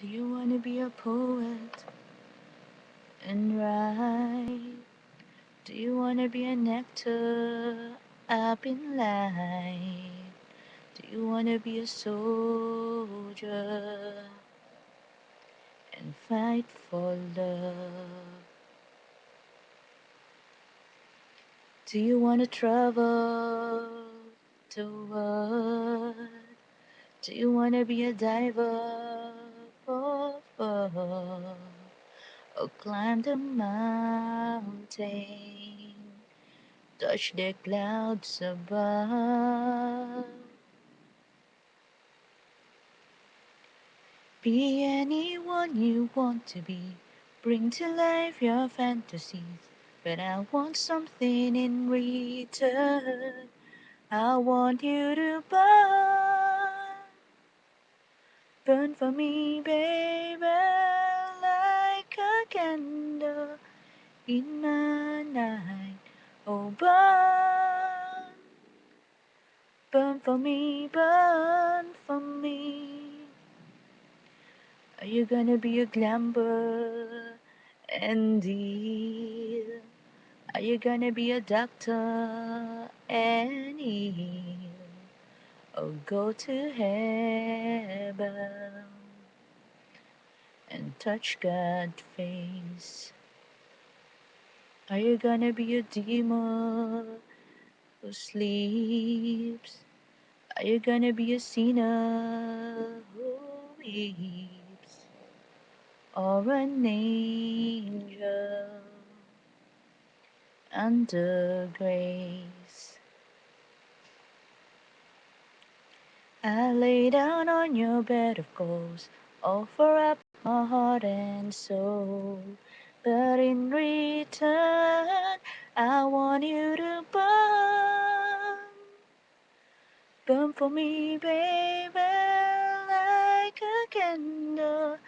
Do you wanna be a poet and write? Do you wanna be an actor up in light? Do you wanna be a soldier and fight for love? Do you wanna travel the world? Do you wanna be a diver? Oh, oh, or climb the mountain, touch the clouds above. Be anyone you want to be, bring to life your fantasies. But I want something in return. I want you to burn for me, baby, like a candle in my night. Oh, burn for me, burn for me. Are you gonna be a glamber and deal? Are you gonna be a doctor and heal? Or go to heaven and touch God's face? Are you gonna be a demon who sleeps? Are you gonna be a sinner who weeps? Or an angel under grace? I lay down on your bed of coals, offer up my heart and soul. But in return, I want you to burn for me, baby, like a candle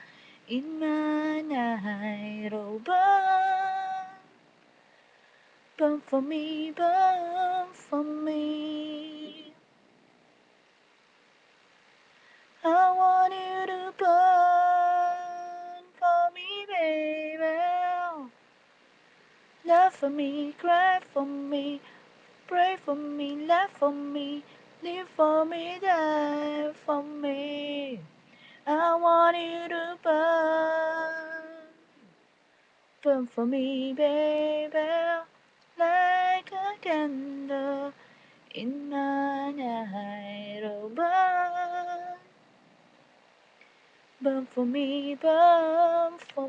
in my night. Oh, burn for me, burn for me. I want you to burn for me, baby. Love for me, cry for me, pray for me, laugh for me, live for me, die for me. I want you to burn for me, baby, like a candle in my night. Oh, burn for me, burn for